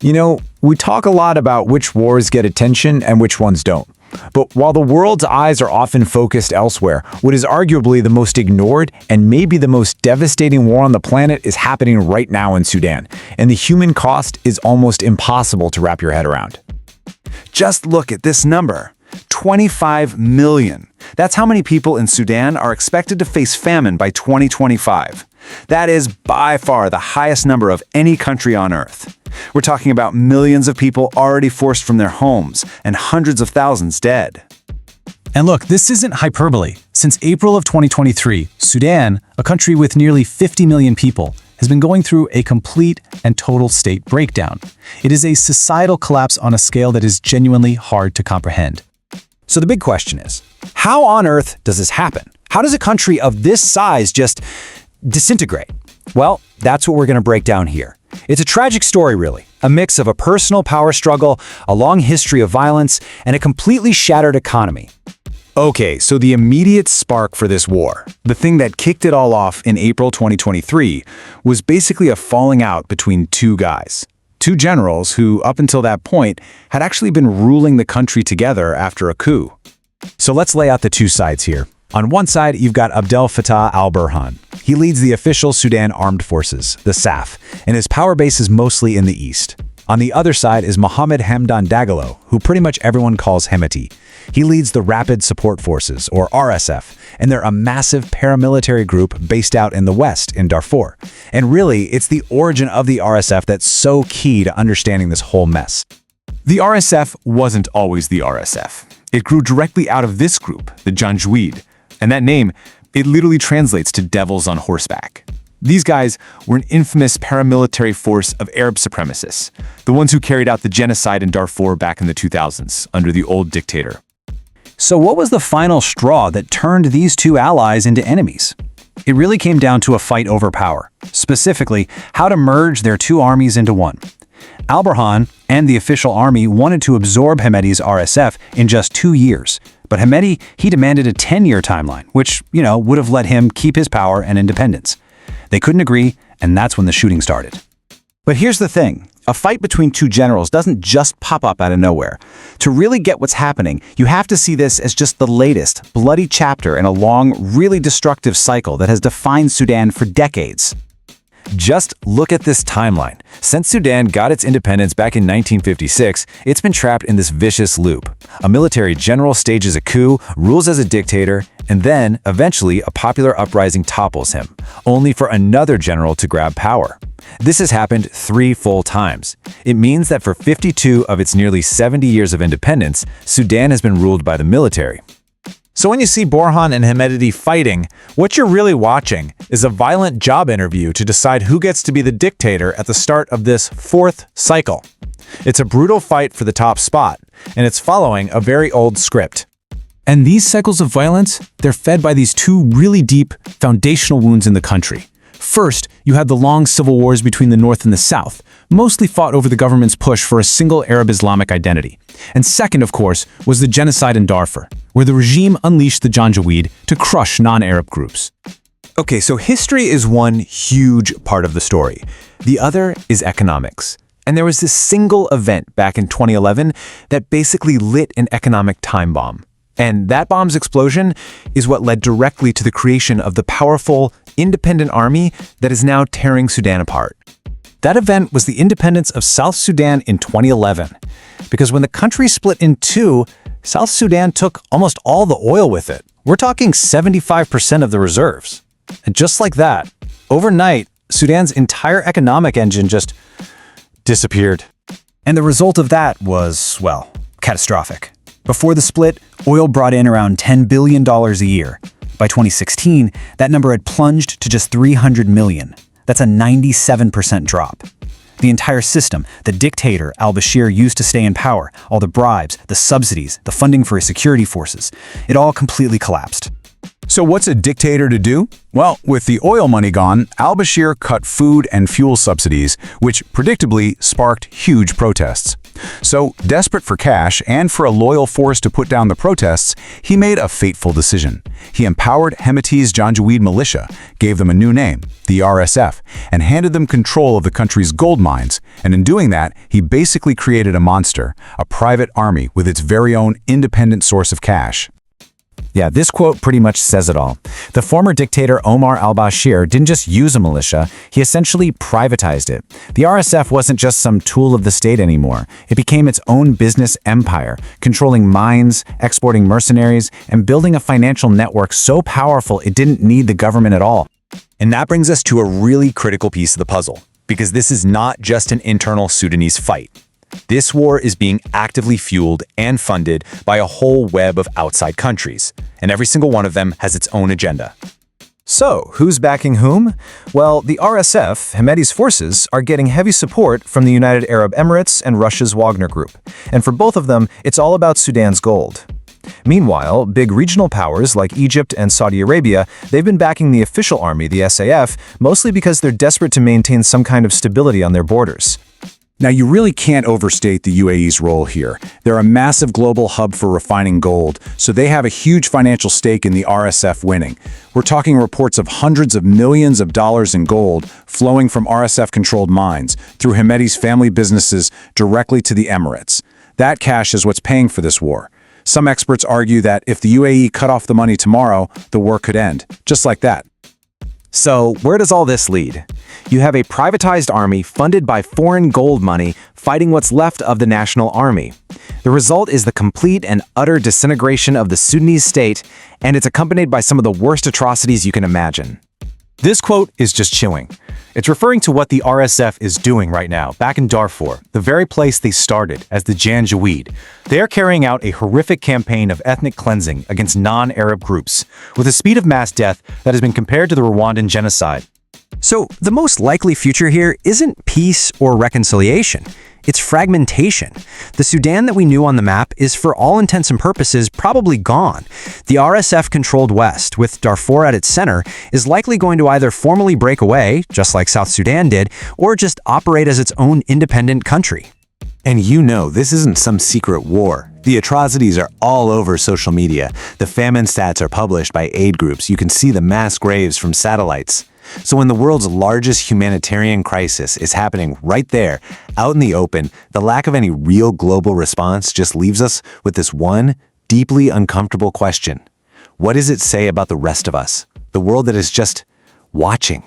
You know, we talk a lot about which wars get attention and which ones don't. But while the world's eyes are often focused elsewhere, what is arguably the most ignored and maybe the most devastating war on the planet is happening right now in Sudan, and the human cost is almost impossible to wrap your head around. Just look at this number. 25 million. That's how many people in Sudan are expected to face famine by 2025. That is by far the highest number of any country on Earth. We're talking about millions of people already forced from their homes and hundreds of thousands dead. And look, this isn't hyperbole. Since April of 2023, Sudan, a country with nearly 50 million people, has been going through a complete and total state breakdown. It is a societal collapse on a scale that is genuinely hard to comprehend. So the big question is, how on earth does this happen? How does a country of this size just disintegrate? Well, that's what we're going to break down here. It's a tragic story, really. A mix of a personal power struggle, a long history of violence, and a completely shattered economy. Okay, so the immediate spark for this war, the thing that kicked it all off in April 2023, was basically a falling out between two guys. Two generals who, up until that point, had actually been ruling the country together after a coup. So let's lay out the two sides here. On one side, you've got Abdel Fattah al-Burhan. He leads the official Sudan Armed Forces, the SAF, and his power base is mostly in the east. On the other side is Mohammed Hamdan Dagalo, who pretty much everyone calls Hemeti. He leads the Rapid Support Forces, or RSF, and they're a massive paramilitary group based out in the west, in Darfur. And really, it's the origin of the RSF that's so key to understanding this whole mess. The RSF wasn't always the RSF. It grew directly out of this group, the Janjaweed. And that name, it literally translates to devils on horseback. These guys were an infamous paramilitary force of Arab supremacists, the ones who carried out the genocide in Darfur back in the 2000s under the old dictator. So what was the final straw that turned these two allies into enemies? It really came down to a fight over power, specifically how to merge their two armies into one. Al-Burhan and the official army wanted to absorb Hemeti's RSF in just 2 years, but Hemeti, he demanded a 10-year timeline, which, would have let him keep his power and independence. They couldn't agree, and that's when the shooting started. But here's the thing. A fight between two generals doesn't just pop up out of nowhere. To really get what's happening, you have to see this as just the latest, bloody chapter in a long, really destructive cycle that has defined Sudan for decades. Just look at this timeline. Since Sudan got its independence back in 1956, it's been trapped in this vicious loop. A military general stages a coup, rules as a dictator, and then, eventually, a popular uprising topples him, only for another general to grab power. This has happened 3 full times. It means that for 52 of its nearly 70 years of independence, Sudan has been ruled by the military. So when you see Burhan and Hemeti fighting, what you're really watching is a violent job interview to decide who gets to be the dictator at the start of this 4th cycle. It's a brutal fight for the top spot, and it's following a very old script. And these cycles of violence, they're fed by these two really deep, foundational wounds in the country. First, you had the long civil wars between the North and the South, mostly fought over the government's push for a single Arab-Islamic identity. And second, of course, was the genocide in Darfur, where the regime unleashed the Janjaweed to crush non-Arab groups. Okay, so history is one huge part of the story. The other is economics. And there was this single event back in 2011 that basically lit an economic time bomb. And that bomb's explosion is what led directly to the creation of the powerful, independent army that is now tearing Sudan apart. That event was the independence of South Sudan in 2011. Because when the country split in two, South Sudan took almost all the oil with it. We're talking 75% of the reserves. And just like that, overnight, Sudan's entire economic engine just disappeared. And the result of that was, well, catastrophic. Before the split, oil brought in around $10 billion a year. By 2016, that number had plunged to just $300 million. That's a 97% drop. The entire system, the dictator al-Bashir used to stay in power, all the bribes, the subsidies, the funding for his security forces, it all completely collapsed. So what's a dictator to do? Well, with the oil money gone, al-Bashir cut food and fuel subsidies, which predictably sparked huge protests. So, desperate for cash and for a loyal force to put down the protests, he made a fateful decision. He empowered Hemeti's Janjaweed militia, gave them a new name, the RSF, and handed them control of the country's gold mines. And in doing that, he basically created a monster, a private army with its very own independent source of cash. Yeah, this quote pretty much says it all. The former dictator Omar al-Bashir didn't just use a militia, he essentially privatized it. The RSF wasn't just some tool of the state anymore. It became its own business empire, controlling mines, exporting mercenaries, and building a financial network so powerful it didn't need the government at all. And that brings us to a really critical piece of the puzzle, because this is not just an internal Sudanese fight. This war is being actively fueled and funded by a whole web of outside countries, and every single one of them has its own agenda. So, who's backing whom? Well, the RSF, Hemeti's forces, are getting heavy support from the United Arab Emirates and Russia's Wagner Group. And for both of them, it's all about Sudan's gold. Meanwhile, big regional powers like Egypt and Saudi Arabia, they've been backing the official army, the SAF, mostly because they're desperate to maintain some kind of stability on their borders. Now, you really can't overstate the UAE's role here. They're a massive global hub for refining gold, so they have a huge financial stake in the RSF winning. We're talking reports of hundreds of millions of dollars in gold flowing from RSF-controlled mines through Hemeti's family businesses directly to the Emirates. That cash is what's paying for this war. Some experts argue that if the UAE cut off the money tomorrow, the war could end, just like that. So, where does all this lead? You have a privatized army funded by foreign gold money fighting what's left of the national army. The result is the complete and utter disintegration of the Sudanese state, and it's accompanied by some of the worst atrocities you can imagine. This quote is just chilling. It's referring to what the RSF is doing right now, back in Darfur, the very place they started as the Janjaweed. They are carrying out a horrific campaign of ethnic cleansing against non-Arab groups, with a speed of mass death that has been compared to the Rwandan genocide. So, the most likely future here isn't peace or reconciliation. It's fragmentation. The Sudan that we knew on the map is, for all intents and purposes, probably gone. The RSF-controlled West, with Darfur at its center, is likely going to either formally break away, just like South Sudan did, or just operate as its own independent country. And you know, this isn't some secret war. The atrocities are all over social media. The famine stats are published by aid groups. You can see the mass graves from satellites. So when the world's largest humanitarian crisis is happening right there, out in the open, the lack of any real global response just leaves us with this one deeply uncomfortable question. What does it say about the rest of us? The world that is just watching?